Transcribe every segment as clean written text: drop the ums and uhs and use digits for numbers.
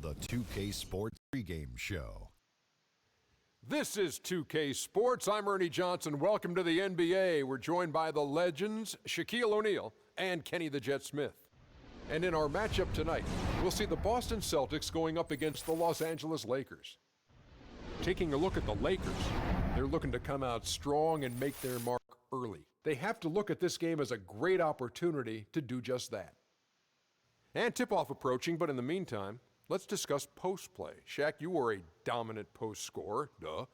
The 2K Sports pregame show. This is 2K Sports. I'm Ernie Johnson. Welcome to the NBA. We're joined by the legends Shaquille O'Neal and Kenny the Jet Smith. And in our matchup tonight, we'll see the Boston Celtics going up against the Los Angeles Lakers. Taking a look at the Lakers, they're looking to come out strong and make their mark early. They have to look at this game as a great opportunity to do just that. And tip-off approaching, but in the meantime, let's discuss post play. Shaq, you were a dominant post scorer. Duh.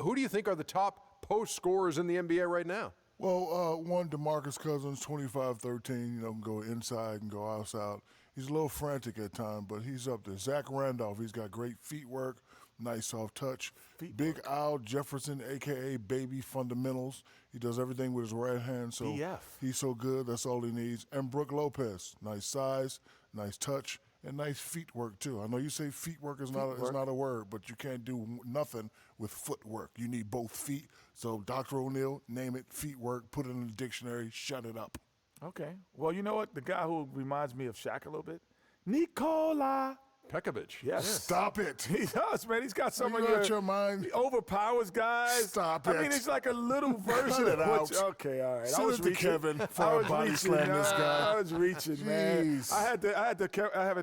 Who do you think are the top post scorers in the NBA right now? Well, one, DeMarcus Cousins, 25-13, can go inside and go outside. He's a little frantic at times, but he's up there. Zach Randolph, he's got great feet work, nice soft touch. Big Al Jefferson, a.k.a. Baby Fundamentals. He does everything with his right hand, so he's so good. That's all he needs. And Brook Lopez, nice size, nice touch, and nice feet work, too. I know you say feet work is not a word, but you can't do nothing with footwork. You need both feet. So, Dr. O'Neal, name it, feet work, put it in the dictionary, shut it up. Okay. Well, you know what? The guy who reminds me of Shaq a little bit, Nikola Pekovic. Yes. Stop it. He does, man. He's got some of your mind. He overpowers guys. Stop it. I mean, it's like a little version Cut it of out. Okay, all right. Send it to Kevin for a body slam this guy. I was reaching, man. Jeez. I had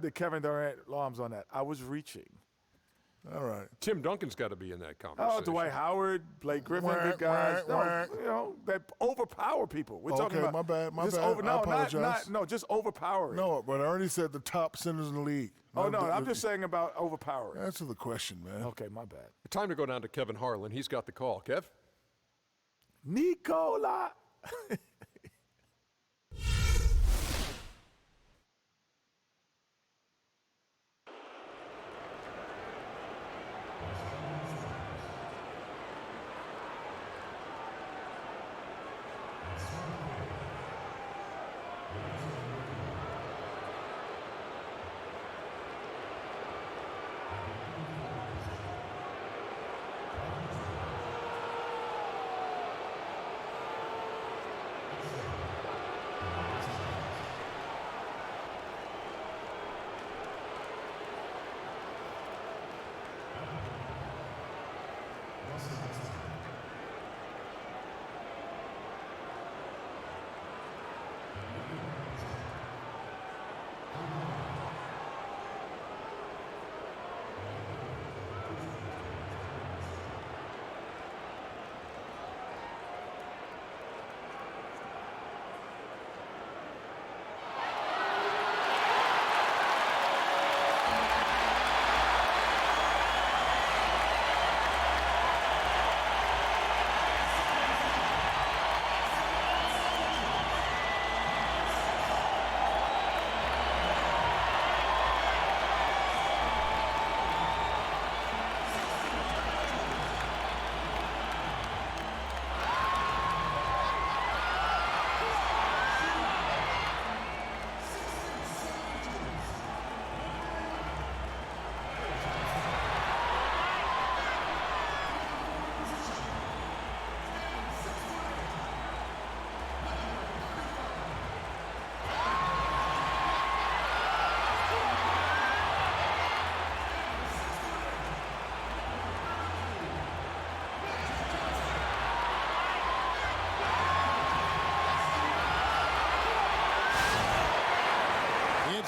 the Kevin Durant alarms on that. I was reaching. All right. Tim Duncan's got to be in that conversation. Oh, Dwight Howard, Blake Griffin, good guys. That overpower people. We're talking about. My bad. I apologize. Just overpowering. No, but Ernie said the top centers in the league. I'm just saying about overpowering. Answer the question, man. Okay, my bad. Time to go down to Kevin Harlan. He's got the call. Kev? Nikola.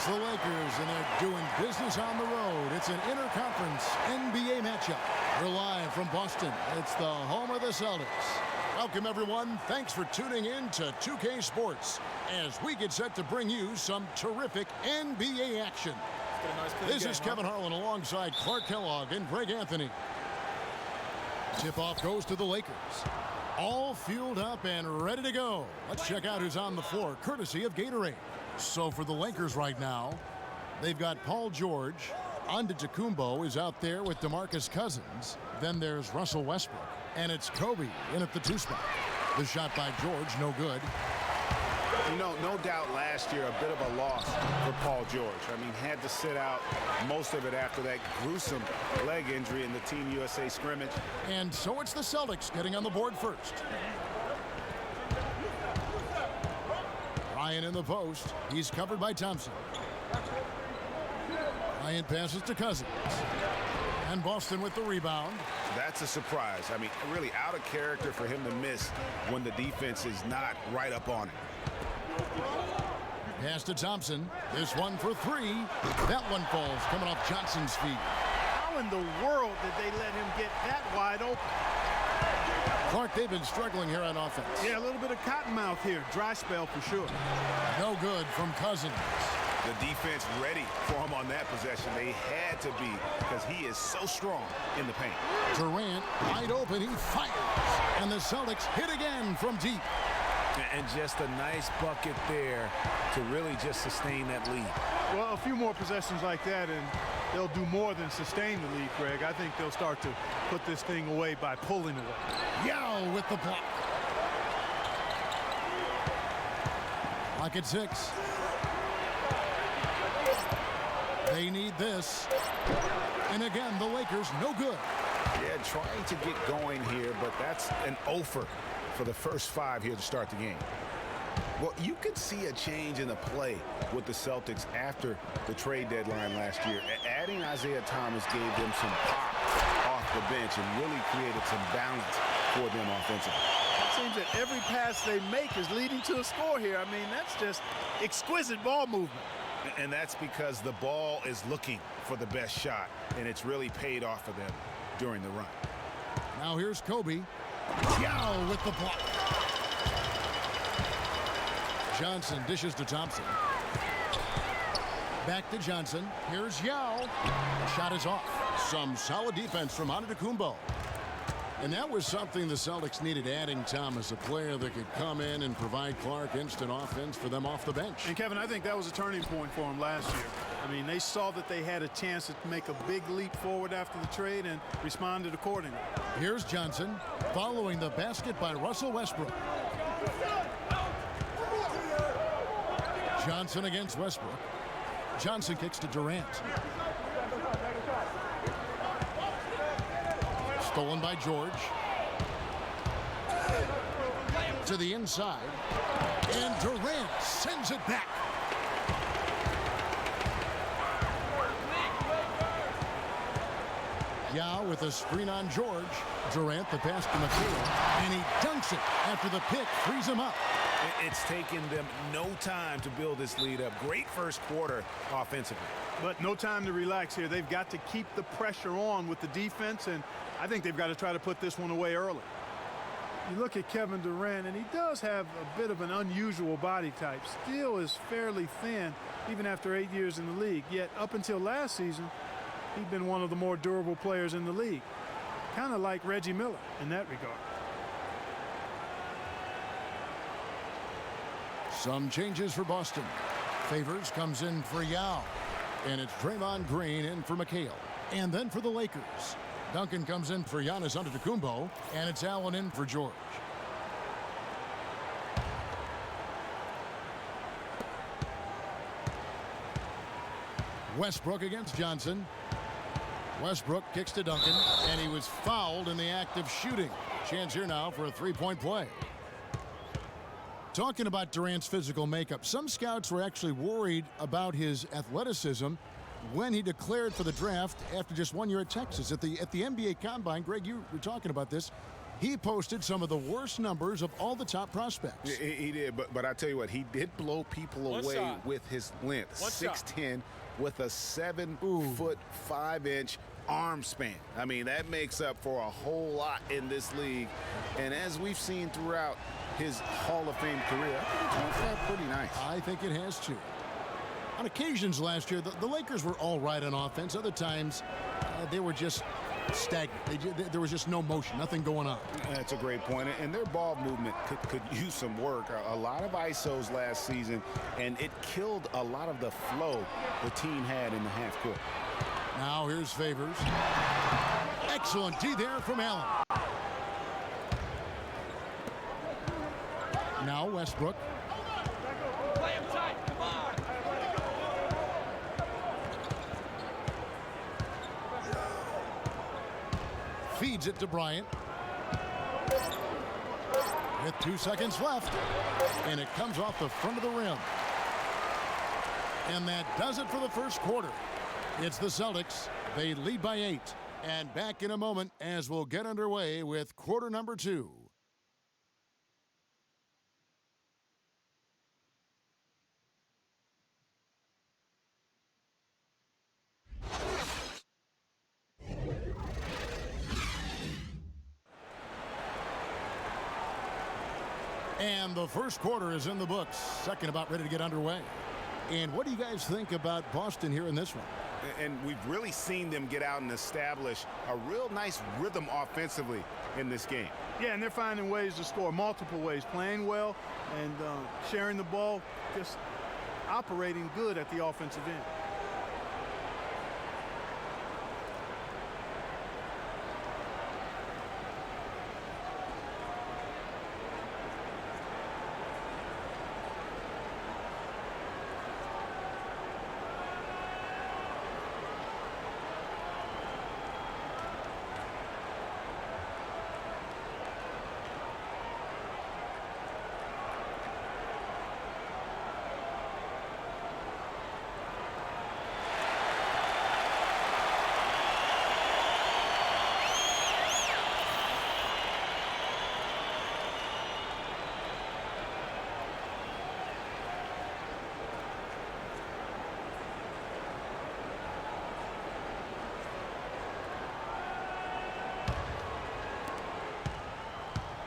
The Lakers, and they're doing business on the road. It's an interconference NBA matchup. We're live from Boston. It's the home of the Celtics. Welcome, everyone. Thanks for tuning in to 2K Sports as we get set to bring you some terrific NBA action. This is Kevin Harlan alongside Clark Kellogg and Greg Anthony. Tip-off goes to the Lakers. All fueled up and ready to go. Let's check out who's on the floor, courtesy of Gatorade. So for the Lakers right now, they've got Paul George. Antetokounmpo is out there with DeMarcus Cousins. Then there's Russell Westbrook. And it's Kobe in at the 2 spot. The shot by George, no good. No doubt last year a bit of a loss for Paul George. I mean, had to sit out most of it after that gruesome leg injury in the Team USA scrimmage. And so it's the Celtics getting on the board first. Ryan in the post. He's covered by Thompson. Bryant passes to Cousins. And Boston with the rebound. That's a surprise. I mean, really out of character for him to miss when the defense is not right up on it. Pass to Thompson. This one for three. That one falls, coming off Johnson's feet. How in the world did they let him get that wide open? Clark, they've been struggling here on offense. Yeah, a little bit of cottonmouth here. Dry spell for sure. No good from Cousins. The defense ready for him on that possession. They had to be because he is so strong in the paint. Durant, wide open, he fires. And the Celtics hit again from deep. And just a nice bucket there to really just sustain that lead. Well, a few more possessions like that, and they'll do more than sustain the lead, Greg. I think they'll start to put this thing away by pulling away. Yao with the block. Lock at 6. They need this. And again, the Lakers no good. Yeah, trying to get going here, but that's an offer for the first 5 here to start the game. Well, you could see a change in the play with the Celtics after the trade deadline last year. Adding Isaiah Thomas gave them some pop off the bench and really created some balance for them offensively. It seems that every pass they make is leading to a score here. I mean, that's just exquisite ball movement. And that's because the ball is looking for the best shot, and it's really paid off for them during the run. Now here's Kobe. Yao with the block. Johnson dishes to Thompson. Back to Johnson. Here's Yao. The shot is off. Some solid defense from Antetokounmpo. And that was something the Celtics needed, adding Thomas, a player that could come in and provide Clark instant offense for them off the bench. And, Kevin, I think that was a turning point for them last year. I mean, they saw that they had a chance to make a big leap forward after the trade and responded accordingly. Here's Johnson following the basket by Russell Westbrook. Johnson against Westbrook. Johnson kicks to Durant. Stolen by George. To the inside. And Durant sends it back. Yao with a screen on George. Durant the pass to McHale. And he dunks it after the pick frees him up. It's taken them no time to build this lead up. Great first quarter offensively. But no time to relax here. They've got to keep the pressure on with the defense, and I think they've got to try to put this one away early. You look at Kevin Durant, and he does have a bit of an unusual body type. Still is fairly thin, even after 8 years in the league. Yet up until last season, he'd been one of the more durable players in the league. Kind of like Reggie Miller in that regard. Some changes for Boston. Favors comes in for Yao. And it's Draymond Green in for McHale. And then for the Lakers, Duncan comes in for Giannis Antetokounmpo. And it's Allen in for George. Westbrook against Johnson. Westbrook kicks to Duncan. And he was fouled in the act of shooting. Chance here now for a three-point play. Talking about Durant's physical makeup, some scouts were actually worried about his athleticism when he declared for the draft after just 1 year at Texas. At the NBA Combine, Greg, you were talking about this. He posted some of the worst numbers of all the top prospects. He did, but I tell you what, he did blow people away with his length. 6'10", with a 7'5" arm span. I mean, that makes up for a whole lot in this league. And as we've seen throughout his Hall of Fame career, I think it turns out pretty nice. I think it has to. On occasions last year, the Lakers were all right on offense. Other times, they were just stagnant. There was just no motion, nothing going on. That's a great point. And their ball movement could use some work. A lot of ISOs last season, and it killed a lot of the flow the team had in the half court. Now here's Favors. Excellent D there from Allen. Now Westbrook. Play him tight. Come on. Feeds it to Bryant. With 2 seconds left. And it comes off the front of the rim. And that does it for the first quarter. It's the Celtics. They lead by 8. And back in a moment as we'll get underway with quarter number 2. And the first quarter is in the books. Second about ready to get underway. And what do you guys think about Boston here in this one? And we've really seen them get out and establish a real nice rhythm offensively in this game. Yeah, and they're finding ways to score, multiple ways, playing well and sharing the ball, just operating good at the offensive end.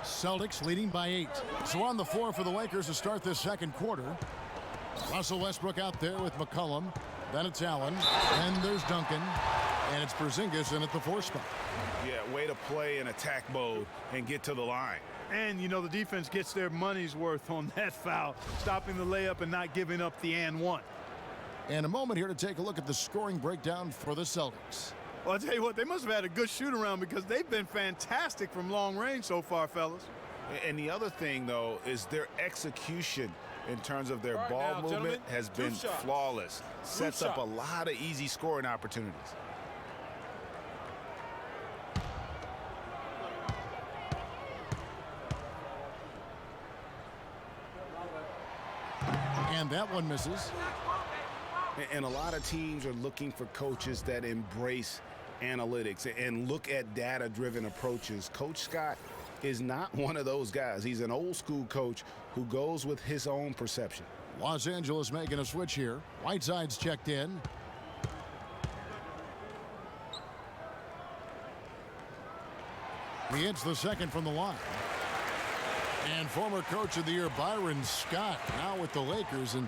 Celtics leading by 8. So on the floor for the Lakers to start this second quarter. Russell Westbrook out there with McCollum. Then it's Allen. And there's Duncan. And it's Porzingis in at the 4 spot. Yeah, way to play in attack mode and get to the line. And, you know, the defense gets their money's worth on that foul, stopping the layup and not giving up the and one. And a moment here to take a look at the scoring breakdown for the Celtics. Well, I'll tell you what, they must have had a good shoot-around because they've been fantastic from long range so far, fellas. And the other thing, though, is their execution in terms of their ball movement has been flawless. Sets up a lot of easy scoring opportunities. And that one misses. And a lot of teams are looking for coaches that embrace analytics and look at data-driven approaches. Coach Scott is not one of those guys. He's an old-school coach who goes with his own perception. Los Angeles making a switch here. Whiteside's checked in. He hits the second from the line. And former coach of the year Byron Scott now with the Lakers. And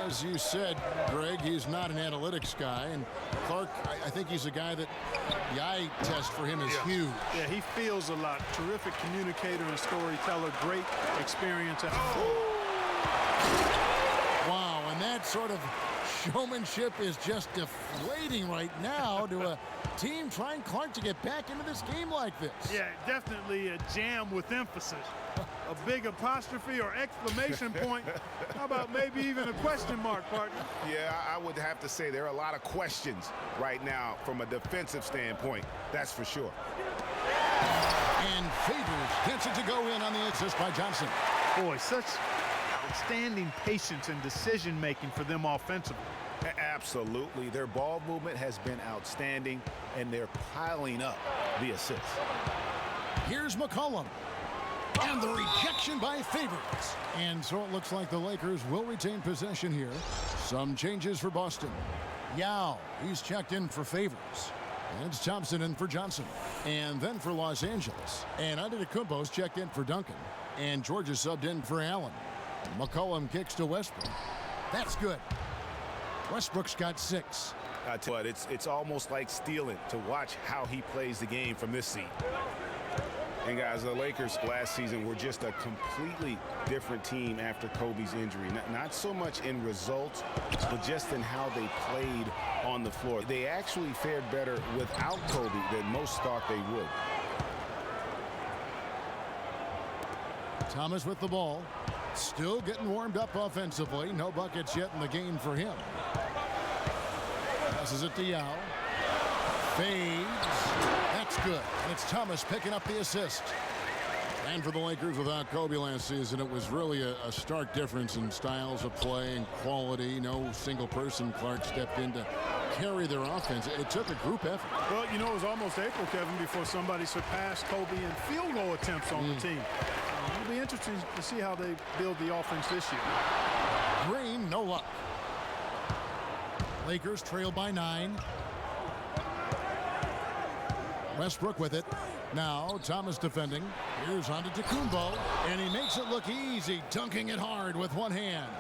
as you said, Greg, he's not an analytics guy. And Clark, I think he's a guy that the eye test for him is huge. Yeah, he feels a lot. Terrific communicator and storyteller. Great experience. Wow, and that sort of showmanship is just deflating right now to a team trying, Clark, to get back into this game like this. Yeah, definitely a jam with emphasis. A big apostrophe or exclamation point. How about maybe even a question mark, partner? Yeah, I would have to say there are a lot of questions right now from a defensive standpoint. That's for sure. And Favors gets it to go in on the assist by Johnson. Boy, such outstanding patience and decision-making for them offensively. Absolutely. Their ball movement has been outstanding, and they're piling up the assists. Here's McCollum. And the rejection by Favors. And so it looks like the Lakers will retain possession here. Some changes for Boston. Yao, he's checked in for Favors. And it's Thompson in for Johnson. And then for Los Angeles. And Antetokounmpo's checked in for Duncan. And George is subbed in for Allen. McCollum kicks to Westbrook. That's good. Westbrook's got 6. But it's almost like stealing to watch how he plays the game from this seat. And guys, the Lakers last season were just a completely different team after Kobe's injury. Not so much in results, but just in how they played on the floor. They actually fared better without Kobe than most thought they would. Thomas with the ball. Still getting warmed up offensively. No buckets yet in the game for him. Passes it to Yao. Fades. That's good. And it's Thomas picking up the assist. And for the Lakers, without Kobe last season, it was really a stark difference in styles of play and quality. No single person Clark stepped in to carry their offense. It took a group effort. Well, you know, it was almost April, Kevin, before somebody surpassed Kobe in field goal attempts on the team. It'll be interesting to see how they build the offense this year. Green, no luck. Lakers trail by 9. Westbrook with it. Now Thomas defending. Here's Antetokounmpo, and he makes it look easy, dunking it hard with one hand.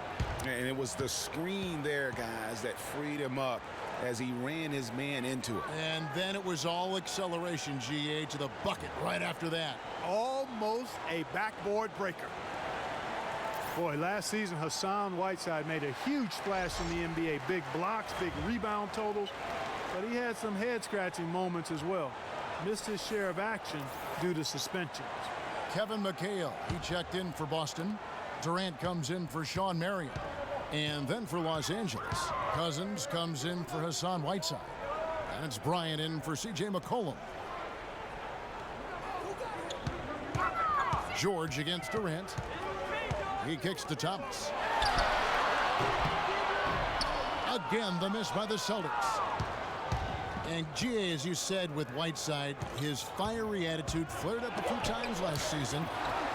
And it was the screen there, guys, that freed him up as he ran his man into it. And then it was all acceleration, GA, to the bucket right after that. Almost a backboard breaker. Boy, last season, Hassan Whiteside made a huge splash in the NBA. Big blocks, big rebound totals, but he had some head-scratching moments as well. Missed his share of action due to suspensions. Kevin McHale, he checked in for Boston. Durant comes in for Sean Marion. And then for Los Angeles, Cousins comes in for Hassan Whiteside. And it's Bryant in for C.J. McCollum. George against Durant. He kicks to Thomas. Again, the miss by the Celtics. And GA, as you said with Whiteside, his fiery attitude flared up a few times last season,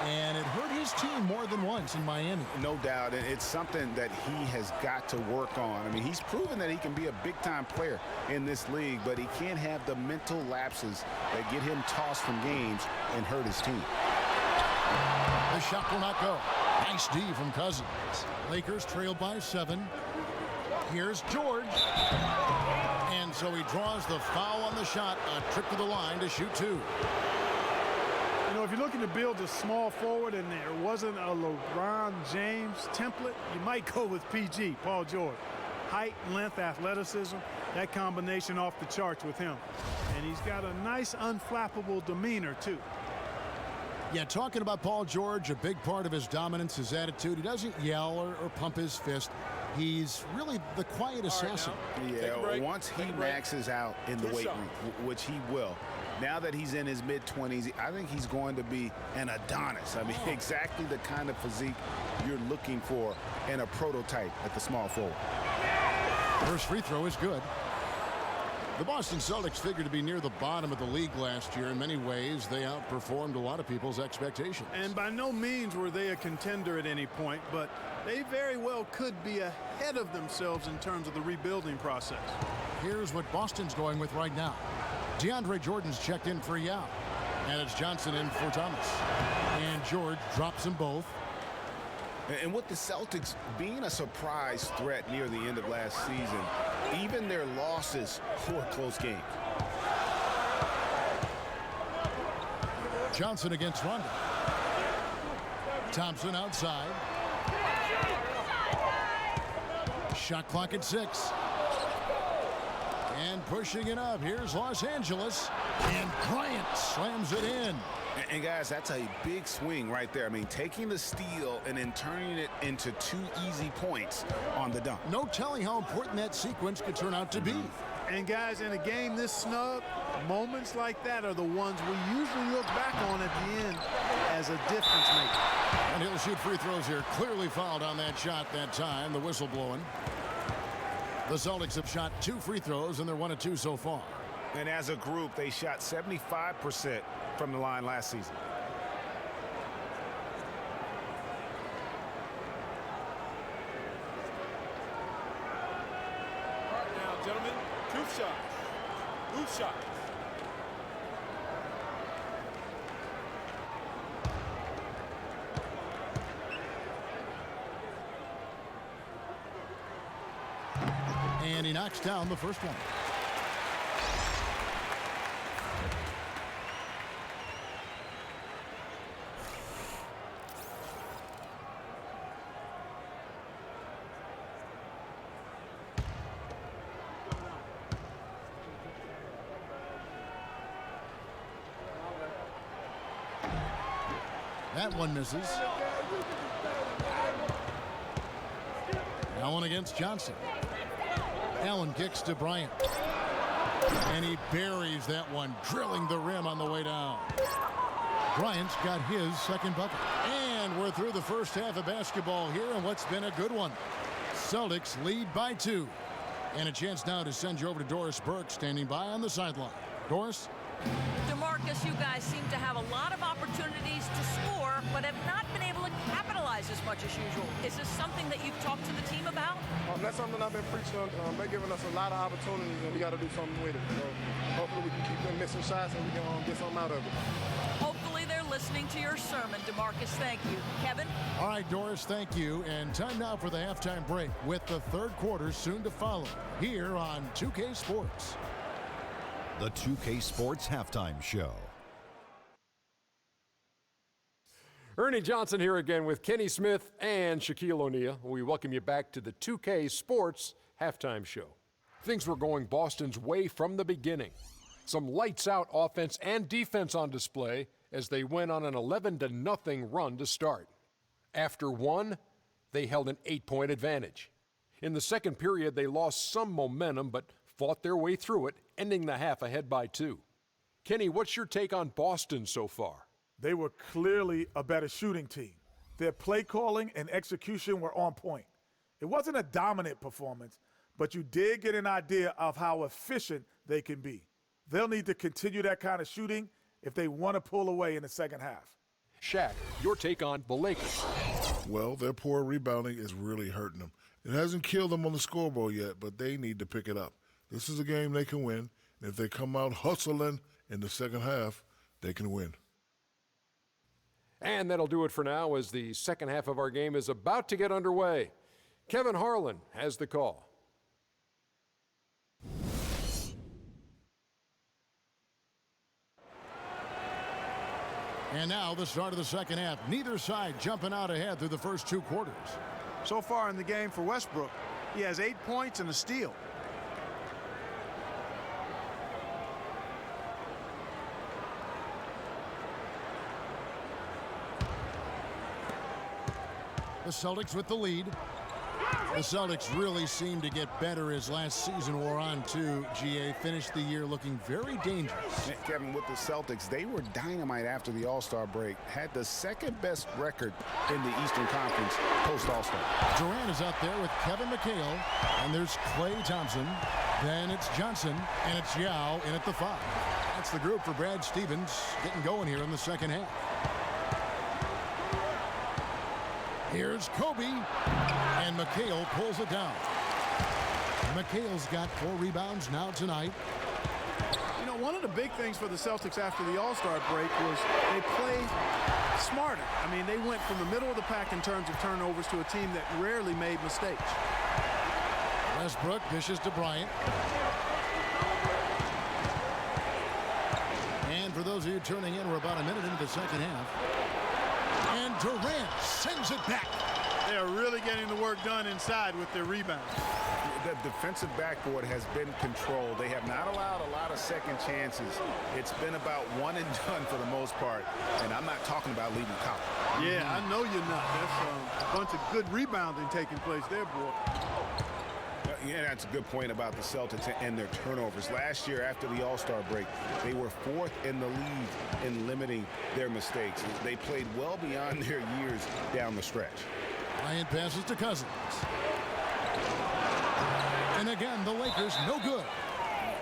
and it hurt his team more than once in Miami. No doubt, and it's something that he has got to work on. I mean, he's proven that he can be a big-time player in this league, but he can't have the mental lapses that get him tossed from games and hurt his team. The shot will not go. Nice D from Cousins. Lakers trail by 7. Here's George. And so he draws the foul on the shot. A trip to the line to shoot 2. You know, if you're looking to build a small forward and there wasn't a LeBron James template, you might go with PG, Paul George. Height, length, athleticism, that combination off the charts with him. And he's got a nice unflappable demeanor, too. Yeah, talking about Paul George, a big part of his dominance, his attitude. He doesn't yell or pump his fist. He's really the quiet assassin. Yeah, once he maxes out in the weight room, which he will, now that he's in his mid-20s, I think he's going to be an Adonis. I mean, exactly the kind of physique you're looking for in a prototype at the small forward. First free throw is good. The Boston Celtics figured to be near the bottom of the league last year. In many ways, they outperformed a lot of people's expectations. And by no means were they a contender at any point, but they very well could be ahead of themselves in terms of the rebuilding process. Here's what Boston's going with right now. DeAndre Jordan's checked in for Yao. And it's Johnson in for Thomas. And George drops them both. And with the Celtics being a surprise threat near the end of last season, even their losses were close games. Johnson against Rondo. Thompson outside. Shot clock at 6. And pushing it up. Here's Los Angeles. And Bryant slams it in. And guys, that's a big swing right there. I mean, taking the steal and then turning it into 2 easy points on the dunk. No telling how important that sequence could turn out to be. And guys, in a game this snug, moments like that are the ones we usually look back on at the end as a difference maker. And he'll shoot free throws here. Clearly fouled on that shot that time. The whistle blowing. The Celtics have shot 2 free throws, and they're 1 of 2 so far. And as a group, they shot 75% from the line last season. All right now, gentlemen, 2 shots. 2 shots. And he knocks down the first one. That one misses. Allen against Johnson. Allen kicks to Bryant. And he buries that one, drilling the rim on the way down. Bryant's got his second bucket. And we're through the first half of basketball here, and what's been a good one. Celtics lead by 2. And a chance now to send you over to Doris Burke, standing by on the sideline. Doris? DeMarcus, you guys seem to have a lot of opportunities to score, but have not been able to capitalize as much as usual. Is this something that you've talked to the team about? That's something I've been preaching on. They're giving us a lot of opportunities, and we got to do something with it. So hopefully we can keep them missing shots and we can get something out of it. Hopefully they're listening to your sermon, DeMarcus. Thank you. Kevin? All right, Doris, thank you. And time now for the halftime break, with the third quarter soon to follow here on 2K Sports. The 2K Sports Halftime Show. Ernie Johnson here again with Kenny Smith and Shaquille O'Neal. We welcome you back to the 2K Sports Halftime Show. Things were going Boston's way from the beginning. Some lights-out offense and defense on display as they went on an 11-0 run to start. After one, they held an 8-point advantage. In the second period, they lost some momentum but fought their way through it, ending the half ahead by 2. Kenny, what's your take on Boston so far? They were clearly a better shooting team. Their play calling and execution were on point. It wasn't a dominant performance, but you did get an idea of how efficient they can be. They'll need to continue that kind of shooting if they want to pull away in the second half. Shaq, your take on the Lakers. Well, their poor rebounding is really hurting them. It hasn't killed them on the scoreboard yet, but they need to pick it up. This is a game they can win, and if they come out hustling in the second half, they can win. And that'll do it for now as the second half of our game is about to get underway. Kevin Harlan has the call. And now the start of the second half. Neither side jumping out ahead through the first 2 quarters. So far in the game for Westbrook, he has 8 points and a steal. The Celtics with the lead. The Celtics really seemed to get better as last season wore on, too. GA finished the year looking very dangerous. Kevin, with the Celtics, they were dynamite after the All-Star break. Had the second best record in the Eastern Conference post-All-Star. Durant is out there with Kevin McHale. And there's Klay Thompson. Then it's Johnson. And it's Yao in at the 5. That's the group for Brad Stevens getting going here in the second half. Here's Kobe, and McHale pulls it down. McHale's got 4 rebounds now tonight. You know, one of the big things for the Celtics after the All-Star break was they played smarter. I mean, they went from the middle of the pack in terms of turnovers to a team that rarely made mistakes. Westbrook dishes to Bryant. And for those of you tuning in, we're about a minute into the second half. And Durant sends it back. They are really getting the work done inside with their rebounds. The defensive backboard has been controlled. They have not allowed a lot of second chances. It's been about one and done for the most part. And I'm not talking about leaving college. Yeah, I know you're not. That's a bunch of good rebounding taking place there, boy. Yeah, that's a good point about the Celtics and their turnovers. Last year, after the All-Star break, they were 4th in the league in limiting their mistakes. They played well beyond their years down the stretch. Bryant passes to Cousins. And again, the Lakers no good.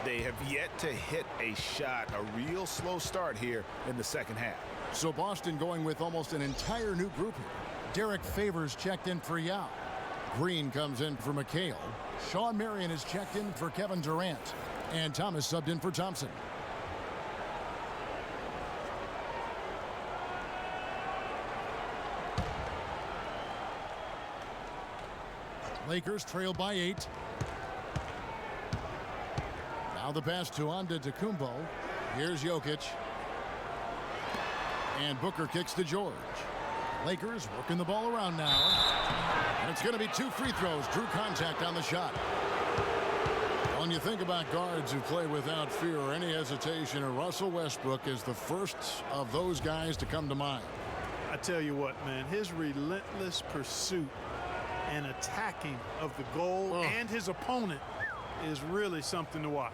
They have yet to hit a shot, a real slow start here in the second half. So Boston going with almost an entire new group here. Derek Favors checked in for Yao. Green comes in for McHale. Sean Marion is checked in for Kevin Durant. And Thomas subbed in for Thompson. Lakers trail by 8. Now the pass to Antetokounmpo. Here's Jokic. And Booker kicks to George. Lakers working the ball around now. And it's going to be 2 free throws. Drew contact on the shot. When you think about guards who play without fear or any hesitation, Russell Westbrook is the first of those guys to come to mind. I tell you what, man, his relentless pursuit and attacking of the goal and his opponent is really something to watch.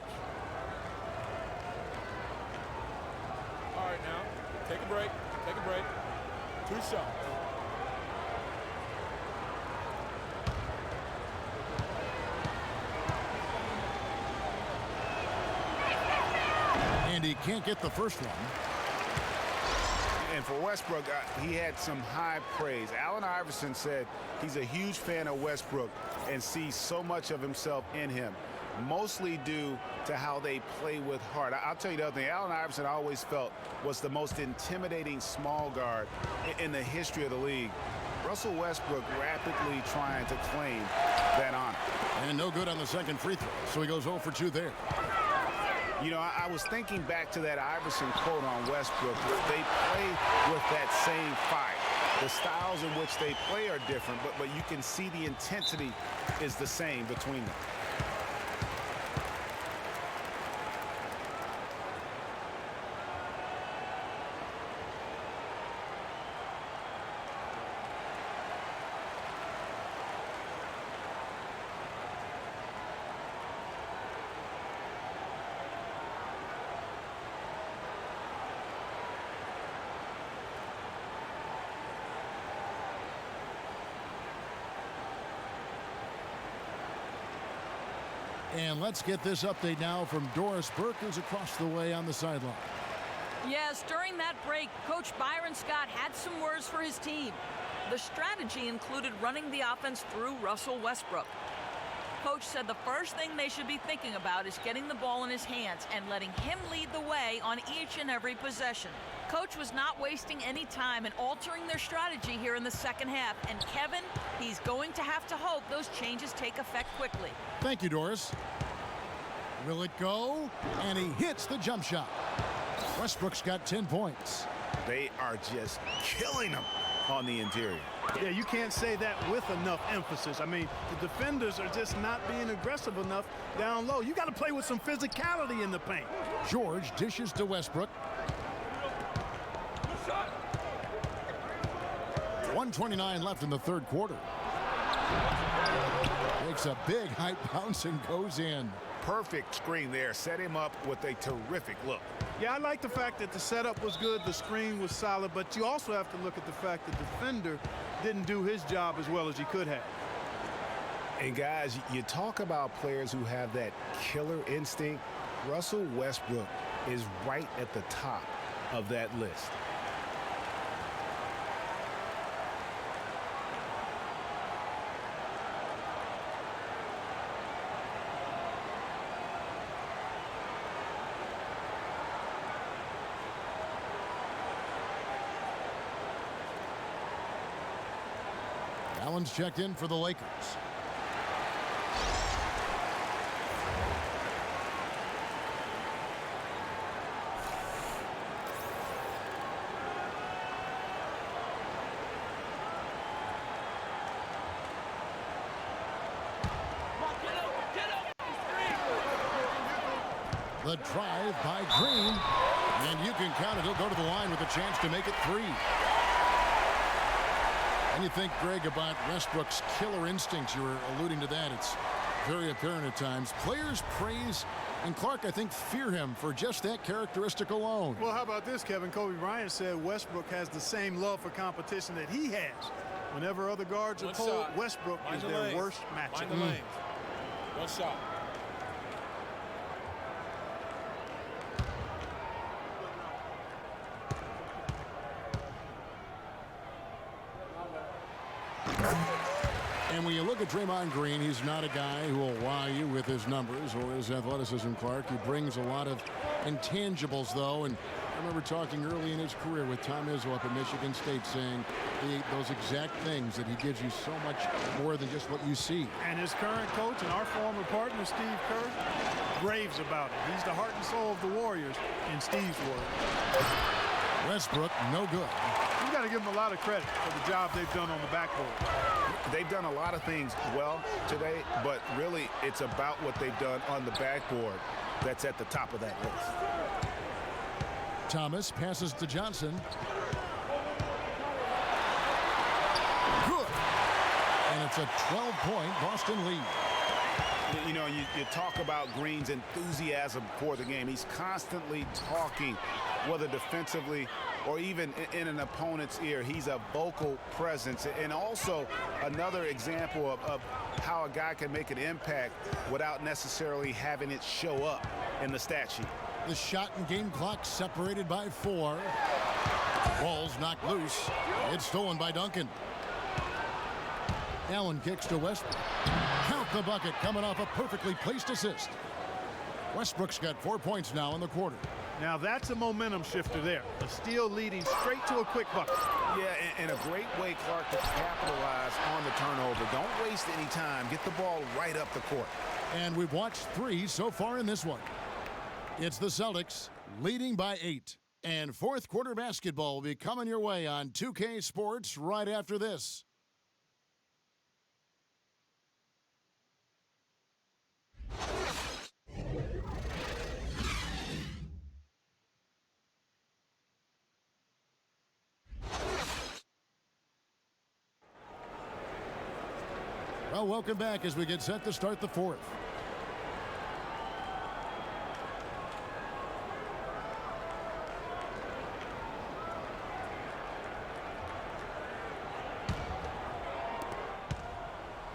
All right, now, take a break. Take a break. 2 shots. And he can't get the first one. And for Westbrook, he had some high praise. Allen Iverson said he's a huge fan of Westbrook and sees so much of himself in him, mostly due to how they play with heart. I'll tell you the other thing. Allen Iverson, I always felt, was the most intimidating small guard in the history of the league. Russell Westbrook rapidly trying to claim that honor. And no good on the second free throw, so he goes 0 for 2 there. You know, I was thinking back to that Iverson quote on Westbrook. They play with that same fire. The styles in which they play are different, but you can see the intensity is the same between them. And let's get this update now from Doris Burke, who's across the way on the sideline. Yes, during that break, Coach Byron Scott had some words for his team. The strategy included running the offense through Russell Westbrook. Coach said the first thing they should be thinking about is getting the ball in his hands and letting him lead the way on each and every possession. Coach was not wasting any time in altering their strategy here in the second half. And Kevin, he's going to have to hope those changes take effect quickly. Thank you, Doris. Will it go? And he hits the jump shot. Westbrook's got 10 points. They are just killing them on the interior. Yeah, you can't say that with enough emphasis. I mean, the defenders are just not being aggressive enough down low. You got to play with some physicality in the paint. George dishes to Westbrook. 1:29 left in the third quarter. Makes a big high bounce and goes in. Perfect screen there. Set him up with a terrific look. Yeah, I like the fact that the setup was good, the screen was solid, but you also have to look at the fact that the defender didn't do his job as well as he could have. And guys, you talk about players who have that killer instinct. Russell Westbrook is right at the top of that list. Allen's checked in for the Lakers. The drive by Green, and you can count it. He'll go to the line with a chance to make it 3. And you think, Greg, about Westbrook's killer instincts. You were alluding to that. It's very apparent at times. Players praise, and Clark, I think, fear him for just that characteristic alone. Well, how about this, Kevin? Kobe Bryant said Westbrook has the same love for competition that he has. Whenever other guards are cold, Westbrook is their worst matchup. Mind the lanes. One shot. And when you look at Draymond Green, he's not a guy who will wow you with his numbers or his athleticism, Clark. He brings a lot of intangibles, though. And I remember talking early in his career with Tom Izzo up at Michigan State saying those exact things, that he gives you so much more than just what you see. And his current coach and our former partner, Steve Kerr, raves about it. He's the heart and soul of the Warriors, in Steve's words. Westbrook, no good. You got to give them a lot of credit for the job they've done on the backboard. They've done a lot of things well today, but really it's about what they've done on the backboard that's at the top of that list. Thomas passes to Johnson. Good. And it's a 12-point Boston lead. You know, you talk about Green's enthusiasm for the game. He's constantly talking, whether defensively or even in an opponent's ear. He's a vocal presence. And also another example of how a guy can make an impact without necessarily having it show up in the stat sheet. The shot and game clock separated by 4. Ball's knocked loose. It's stolen by Duncan. Allen kicks to Westbrook. Count the bucket, coming off a perfectly placed assist. Westbrook's got 4 points now in the quarter. Now that's a momentum shifter there. A steal leading straight to a quick bucket. Yeah, and a great way, Clark, to capitalize on the turnover. Don't waste any time. Get the ball right up the court. And we've watched 3 so far in this one. It's the Celtics leading by 8. And fourth quarter basketball will be coming your way on 2K Sports right after this. Well, welcome back as we get set to start the fourth.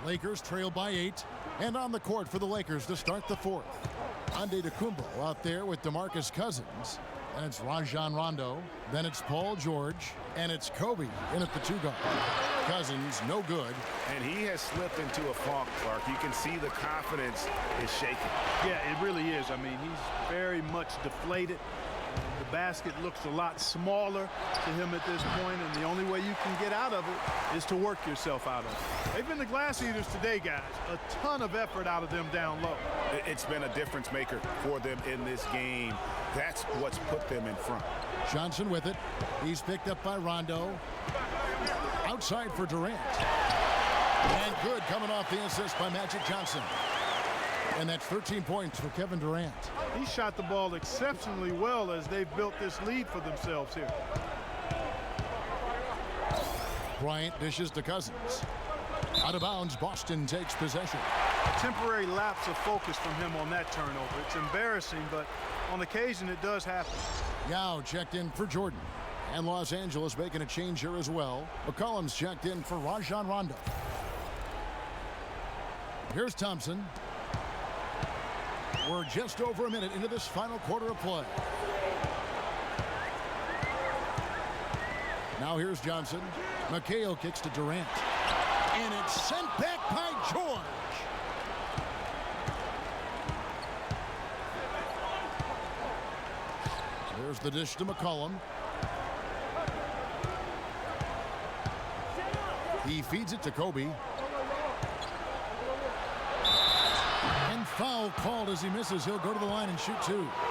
Lakers trail by 8, and on the court for the Lakers to start the fourth. Antetokounmpo out there with DeMarcus Cousins, and it's Rajon Rondo, then it's Paul George, and it's Kobe in at the 2 guard. Cousins, no good. And he has slipped into a funk, Clark. You can see the confidence is shaking. Yeah, it really is. I mean, he's very much deflated. The basket looks a lot smaller to him at this point, and the only way you can get out of it is to work yourself out of it. They've been the glass eaters today, guys. A ton of effort out of them down low. It's been a difference maker for them in this game. That's what's put them in front. Johnson with it. He's picked up by Rondo. Outside for Durant. And good coming off the assist by Magic Johnson. And that's 13 points for Kevin Durant. He shot the ball exceptionally well as they've built this lead for themselves here. Bryant dishes to Cousins. Out of bounds, Boston takes possession. A temporary lapse of focus from him on that turnover. It's embarrassing, but on occasion it does happen. Yao checked in for Jordan. And Los Angeles making a change here as well. McCollum's checked in for Rajon Rondo. Here's Thompson. We're just over a minute into this final quarter of play. Now here's Johnson. McHale kicks to Durant. And it's sent back by George. There's the dish to McCollum. He feeds it to Kobe. And foul called as he misses. He'll go to the line and shoot 2. All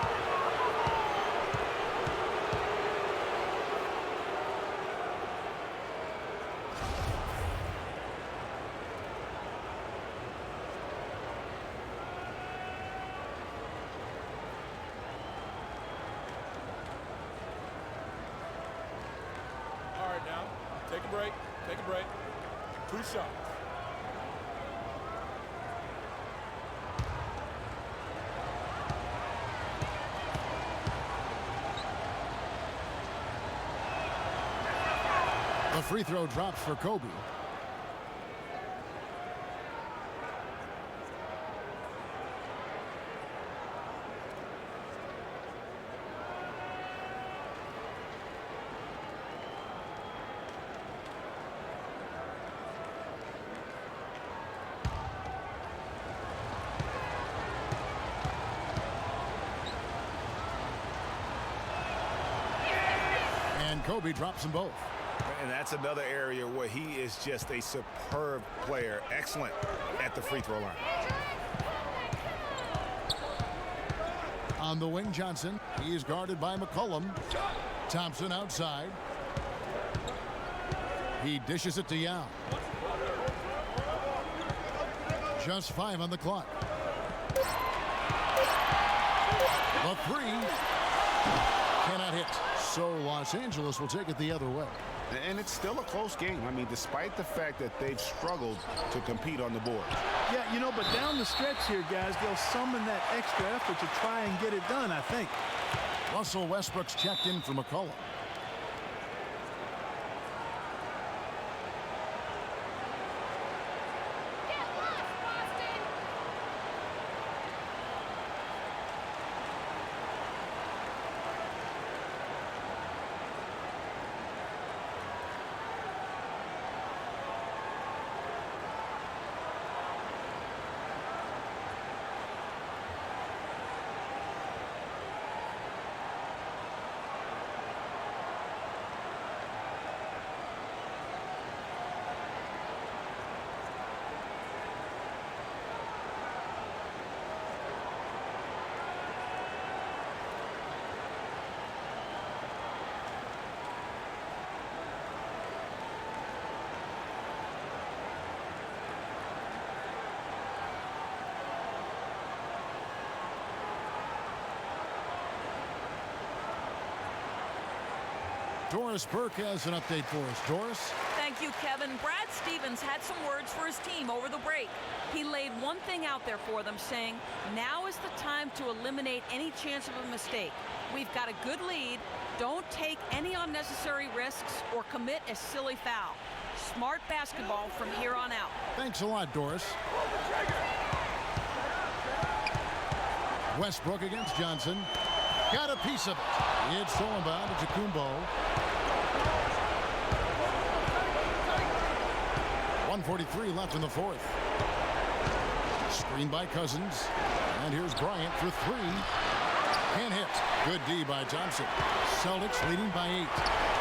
right, now, take a break. Take a break. 2 shots. The free throw drops for Kobe. And Kobe drops them both. And that's another area where he is just a superb player. Excellent at the free throw line. On the wing, Johnson. He is guarded by McCollum. Thompson outside. He dishes it to Yao. Just 5 on the clock. The 3 cannot hit. So Los Angeles will take it the other way. And it's still a close game. I mean, despite the fact that they've struggled to compete on the board. Yeah, you know, but down the stretch here, guys, they'll summon that extra effort to try and get it done, I think. Russell Westbrook's checked in for McCullough. Doris Burke has an update for us. Doris? Thank you, Kevin. Brad Stevens had some words for his team over the break. He laid one thing out there for them, saying, now is the time to eliminate any chance of a mistake. We've got a good lead. Don't take any unnecessary risks or commit a silly foul. Smart basketball from here on out. Thanks a lot, Doris. Westbrook against Johnson. Got a piece of it. It's stolen by Kumbo. 1:43 left in the fourth. Screen by Cousins. And here's Bryant for three. Can't hit. Good D by Johnson. Celtics leading by 8.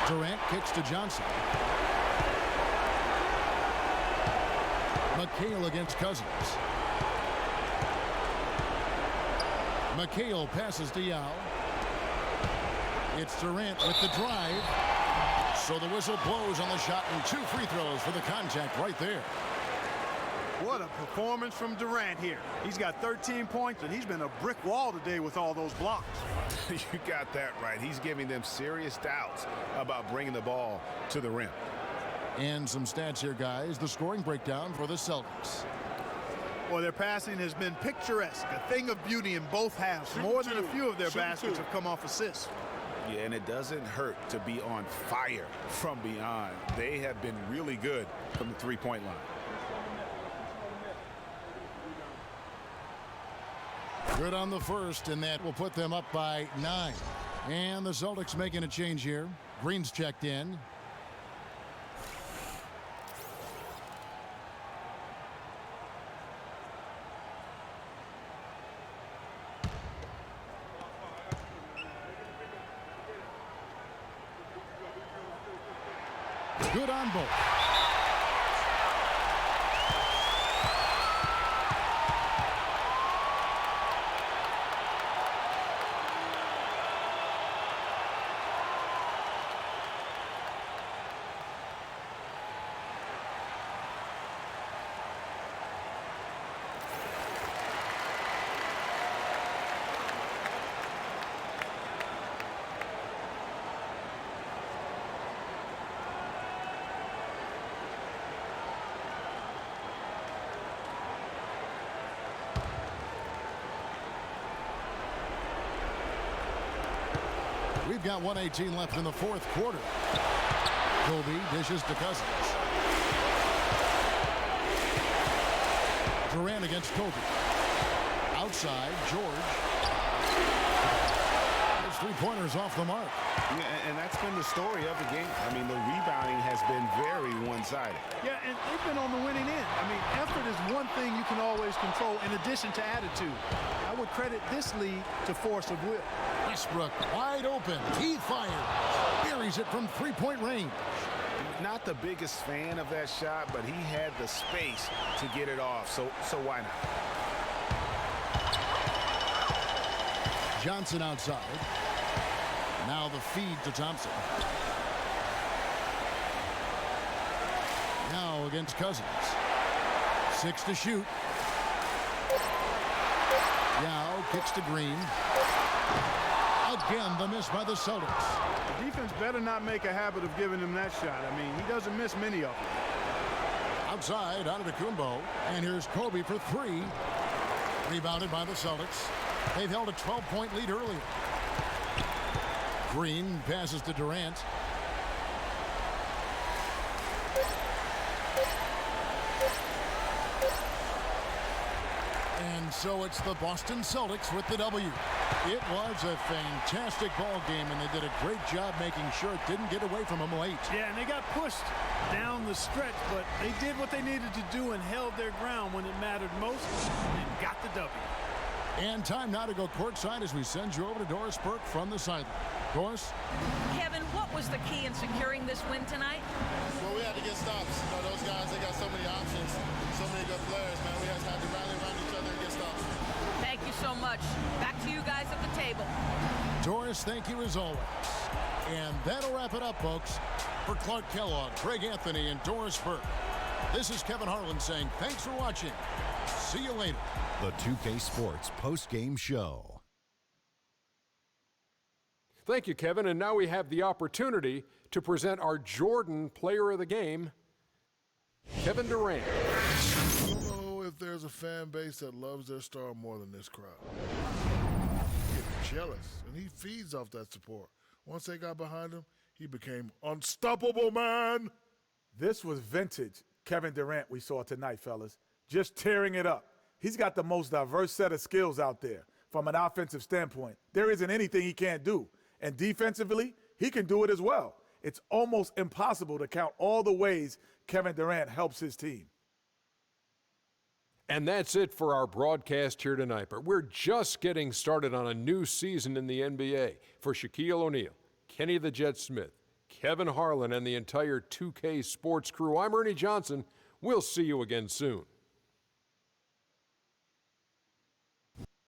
Durant kicks to Johnson. McHale against Cousins. McHale passes Dial. It's Durant with the drive. So the whistle blows on the shot and 2 free throws for the contact right there. What a performance from Durant here. He's got 13 points, and he's been a brick wall today with all those blocks. You got that right. He's giving them serious doubts about bringing the ball to the rim. And some stats here, guys. The scoring breakdown for the Celtics. Well, their passing has been picturesque, a thing of beauty in both halves. More than a few of their baskets have come off assists. Yeah, and it doesn't hurt to be on fire from beyond. They have been really good from the three-point line. Good on the first, and that will put them up by 9. And the Celtics making a change here. Green's checked in. Good on both. We've got 1:18 left in the fourth quarter. Kobe dishes to Cousins. Durant against Kobe. Outside, George. His three-pointers off the mark. Yeah, and that's been the story of the game. I mean, the rebounding has been very one-sided. Yeah, and they've been on the winning end. I mean, effort is one thing you can always control in addition to attitude. I would credit this lead to force of will. Westbrook wide open. He fires. Buries it from three-point range. Not the biggest fan of that shot, but he had the space to get it off, so why not? Johnson outside. Now the feed to Thompson. Now against Cousins. 6 to shoot. Yao kicks to Green. Again, the miss by the Celtics. The defense better not make a habit of giving him that shot. I mean, he doesn't miss many of them. Outside, Antetokounmpo. And here's Kobe for three. Rebounded by the Celtics. They've held a 12-point lead earlier. Green passes to Durant. And so it's the Boston Celtics with the W. It was a fantastic ball game, and they did a great job making sure it didn't get away from them late. Yeah, and they got pushed down the stretch, but they did what they needed to do and held their ground when it mattered most and got the W. And time now to go courtside as we send you over to Doris Burke from the sideline. Doris? Kevin, what was the key in securing this win tonight? Well, we had to get stops. You know, those guys, they got so many options, so many good players, man. We just had to rally around each other and get stops. Thank you so much. Back to you guys at the table. Doris, thank you as always. And that'll wrap it up, folks. For Clark Kellogg, Greg Anthony, and Doris Burke, this is Kevin Harlan saying thanks for watching. See you later. The 2K Sports post-game show. Thank you, Kevin. And now we have the opportunity to present our Jordan Player of the Game, Kevin Durant. I don't know if there's a fan base that loves their star more than this crowd. He gets jealous, and he feeds off that support. Once they got behind him, he became unstoppable, man. This was vintage Kevin Durant we saw tonight, fellas. Just tearing it up. He's got the most diverse set of skills out there from an offensive standpoint. There isn't anything he can't do. And defensively, he can do it as well. It's almost impossible to count all the ways Kevin Durant helps his team. And that's it for our broadcast here tonight. But we're just getting started on a new season in the NBA. For Shaquille O'Neal, Kenny the Jet Smith, Kevin Harlan, and the entire 2K Sports crew, I'm Ernie Johnson. We'll see you again soon.